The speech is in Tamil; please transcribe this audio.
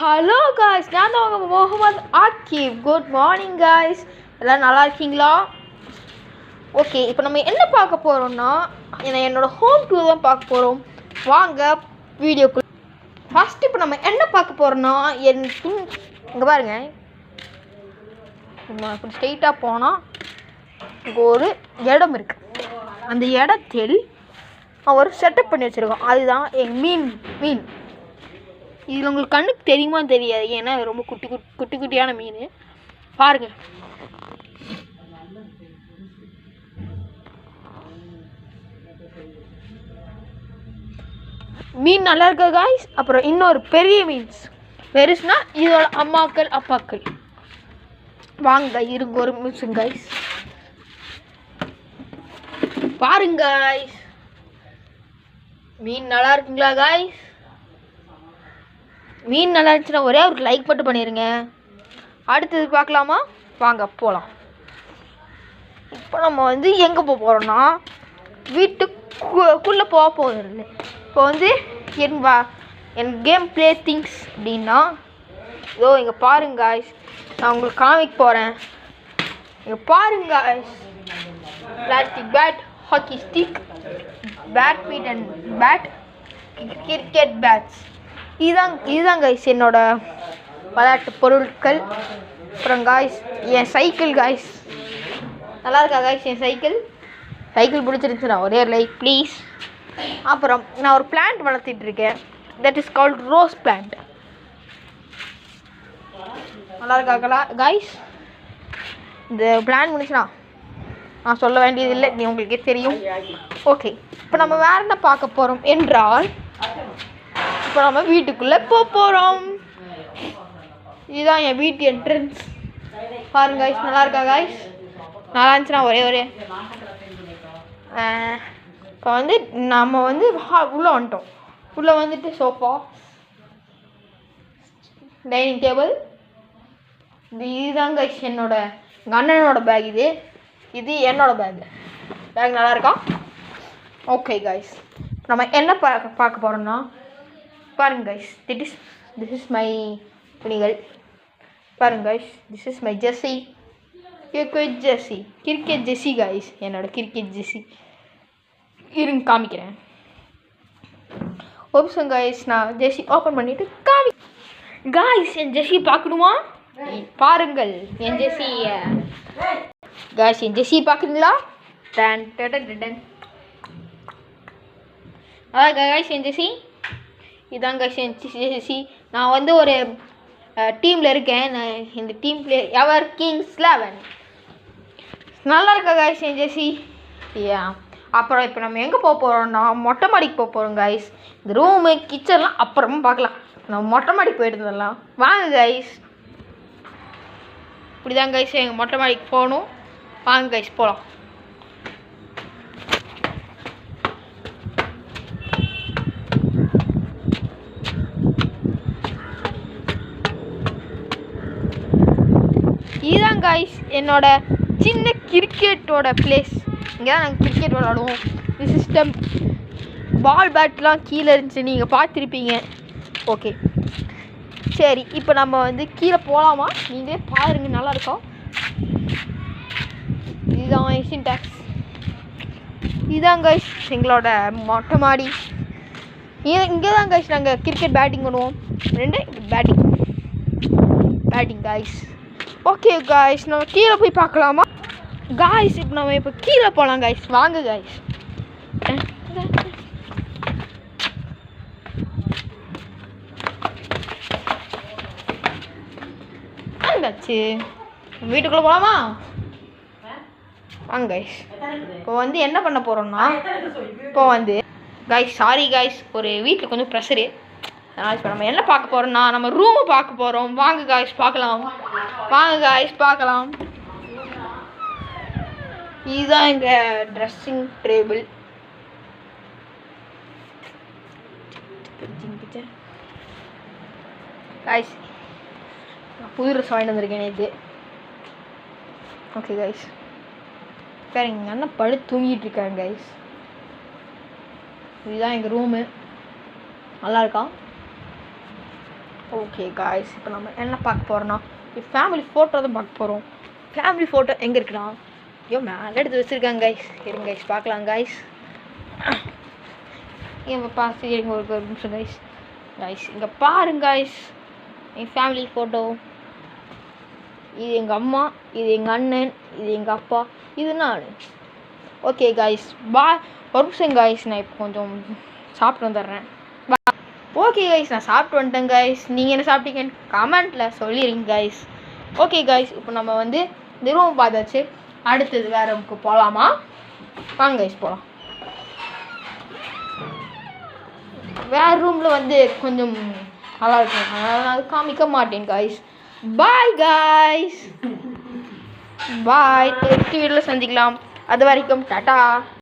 ஹலோ காய்ஸ், நான் தான் உங்கள் முகமது ஆக்கிப். குட் மார்னிங் காய்ஸ், எல்லோரும் நல்லா இருக்கீங்களா? ஓகே, இப்போ நம்ம என்ன பார்க்க போகிறோம்னா, என்னோடய ஹோம் டூர் தான் பார்க்க போகிறோம். வாங்க வீடியோக்குள்ள. ஃபஸ்ட்டு இப்போ நம்ம என்ன பார்க்க போகிறோம்னா, இங்கே பாருங்க, இப்படி ஸ்ட்ரெயிட்டாக போனால் இங்கே ஒரு இடம் இருக்குது. அந்த இடத்தில் ஒரு செட்டப் பண்ணி வச்சுருக்கோம். அதுதான் எங்கள் மீன். இதில் உங்களுக்கு கண்ணுக்கு தெரியுமா தெரியாது, ஏன்னா ரொம்ப குட்டியான மீன். பாருங்கள், மீன் நல்லா இருக்கா காய்ஸ்? அப்புறம் இன்னொரு பெரிய மீன்ஸ் பெருசுனா இதோட அம்மாக்கள் அப்பாக்கள். வாங்க இருங்க ஒரு நிமிஷம் காய்ஸ். பாருங்க காய்ஸ், மீன் நல்லா இருக்குங்களா காய்ஸ்? மீன் நல்லா இருந்துச்சுன்னா ஒரே ஒரு லைக் மட்டும் பண்ணிடுங்க. அடுத்தது பார்க்கலாமா? வாங்க போகலாம். இப்போ நம்ம எங்கே போக போகிறோம்னா, வீட்டுக்குள்ளே போக போகிறது. இப்போ என் கேம் ப்ளே திங்ஸ் அப்படின்னா, இதோ இங்கே பாருங்க காய்ஸ், நான் உங்களுக்கு காமிக்க போகிறேன். இங்கே பாருங்க guys, plastic bat, hockey stick, badminton bat, cricket bats. இதுதான் காய்ஸ் என்னோட விளையாட்டு பொருட்கள். அப்புறம் காய்ஸ் என் சைக்கிள் காய்ஸ், நல்லா இருக்கா காய்ஸ்? என் சைக்கிள் பிடிச்சிருந்துச்சுன்னா ஒரே லைக் ப்ளீஸ். அப்புறம் நான் ஒரு பிளான்ட் வளர்த்திட்ருக்கேன், that is called rose plant. நல்லா இருக்கா காய்ஸ்? இந்த பிளான்ட் முடிச்சுனா நான் சொல்ல வேண்டியதில்லை, நீ உங்களுக்கே தெரியும். ஓகே, இப்போ நம்ம வேறு என்ன பார்க்க போகிறோம் என்றால், இப்போ நம்ம வீட்டுக்குள்ளே போக போகிறோம். இதுதான் என் வீட்டு என்ட்ரன்ஸ். பாருங்க காய்ஸ், நல்லா இருக்கா காய்ஸ்? நல்லா இருந்துச்சுன்னா ஒரே இப்போ நம்ம உள்ளே வந்துட்டோம். உள்ளே வந்துட்டு சோஃபா, டைனிங் டேபிள். இதுதான் காய்ஸ் எங்கள் அண்ணனோட பேக். இது என்னோட பேக் நல்லா இருக்கா? ஓகே காய்ஸ், நம்ம என்ன பார்க்க போகிறோம்னா, பாருங்க கைஸ், திஸ் இஸ் மை துணிகள். பாருங்க guys, this is my Jersey, cricket Jersey guys, என்னோட கிரிக்கெட் ஜெர்சி. இருங்க காமிக்கிறேன். ஓப்ஸுங்க கைஸ், நான் ஜெர்சி ஓப்பன் பண்ணிவிட்டு காய்ஸ், என் ஜெர்சி பார்க்கணுமா? பாருங்கள் என் ஜெர்சி காய்ஸ், என் ஜெர்சி பார்க்குறீங்களா? காய்ஸ், என் ஜெர்சி இதாங்க ஜெர்சி. நான் ஒரு டீமில் இருக்கேன். நான் இந்த டீம் பிளே எவர் கிங்ஸ் 11. நல்லா இருக்கா காய்ஸ் என் ஜெர்சி? அப்புறம் இப்போ நம்ம எங்கே போக போகிறோம்னா, மொட்டை மாடிக்கு போக போகிறோம் காய்ஸ். இந்த ரூமு கிச்சன்லாம் அப்புறமா பார்க்கலாம். நம்ம மொட்டை மாடிக்கு போயிட்டு வந்துடலாம். வாங்க காய்ஸ். இப்படி தான் காய்ஸ் எங்கள் மொட்டை மாடிக்கு போகணும். வாங்க காய்ஸ் போகலாம். இதுதான் காய்ஸ் என்னோட சின்ன கிரிக்கெட்டோட பிளேஸ். இங்கே தான் நாங்கள் கிரிக்கெட் விளாடுவோம். இந்த சிஸ்டம் பால் பேட்லாம் கீழே இருந்துச்சு, நீங்கள் பார்த்துருப்பீங்க. ஓகே சரி, இப்போ நம்ம கீழே போகலாமா? நீங்களே பாருங்கள், நல்லா இருக்கும். இதுதான் சின்டாக்ஸ். இதுதான் காய்ஸ் எங்களோட மொட்டை மாடி. இங்கே தான் காய்ஸ் நாங்கள் கிரிக்கெட் பேட்டிங் பண்ணுவோம். Batting guys. ஓகே காய்ஸ், நம்ம கீழே போய் பார்க்கலாமா காய்ஸ்? இப்போ நம்ம கீழே போகலாம் காய்ஸ். வாங்க காய்ஸ். வந்தாச்சு, வீட்டுக்குள்ளே போகலாமா? வாங்க காய்ஸ். இப்போ என்ன பண்ண போகிறோம்னா, இப்போ காய்ஸ் சாரி காய்ஸ், ஒரு வீட்டில் கொஞ்சம் ப்ரெஷரு. அதனால் இப்போ நம்ம என்ன பார்க்க போகிறோம்னா, நம்ம ரூமை பார்க்க போகிறோம். வாங்க காய்ஸ் பார்க்கலாம். வாங்க காய்ஸ் பார்க்கலாம். இதுதான் எங்கள் ட்ரெஸ்ஸிங் டேபிள். காய்ஸ் நான் புது ட்ரெஸ் வாங்கிட்டு வந்திருக்கேன் நேற்று. ஓகே காய்ஸ், வேறு எங்கள் அண்ணன் படுத்து தூங்கிட்டு இருக்காங்க காய்ஸ். இதுதான் எங்கள் ரூமு. நல்லா இருக்கா? ஓகே காய்ஸ், இப்போ நம்ம என்ன பார்க்க போகிறோன்னா ஃபேமிலி ஃபோட்டோ தான் பார்க்க போகிறோம். ஃபேமிலி ஃபோட்டோ எங்கே இருக்குண்ணா? ஐயோ மேலே எடுத்து வச்சுருக்காங்க கைஸ். இருங்க கைஸ் பார்க்கலாம் கைஸ். ஏன் பார்த்து இருங்க ஒரு நிமிஷம் கைஸ். கைஸ் இங்கே பாருங்க கைஸ், என் ஃபேமிலி ஃபோட்டோ. இது எங்கள் அம்மா, இது எங்கள் அண்ணன், இது எங்கள் அப்பா, இது நான். Okay guys bye. ஒரு நிமிஷம் கைஸ், நான் இப்போ கொஞ்சம் சாப்பிட்டு வந்துடுறேன். ஓகே கைஸ், நான் சாப்பிட்டு வந்துட்டேன் கைஸ். நீங்கள் என்ன சாப்பிட்டீங்கன்னு கமெண்ட்டில் சொல்லிடுங்க கைஸ். ஓகே கைஸ், இப்போ நம்ம வந்து இந்த ரூம் பார்த்தாச்சு. அடுத்தது வேறு ரூமுக்கு போகலாமா? வாங்க கைஸ் போகலாம். வேறு ரூமில் வந்து கொஞ்சம் நல்லா இருக்கும், அதனால் அது காமிக்க மாட்டேன் கைஸ். பாய் கைஸ், பாய். நெக்ஸ்ட் வீடியோவில் சந்திக்கலாம். அது வரைக்கும் டாட்டா.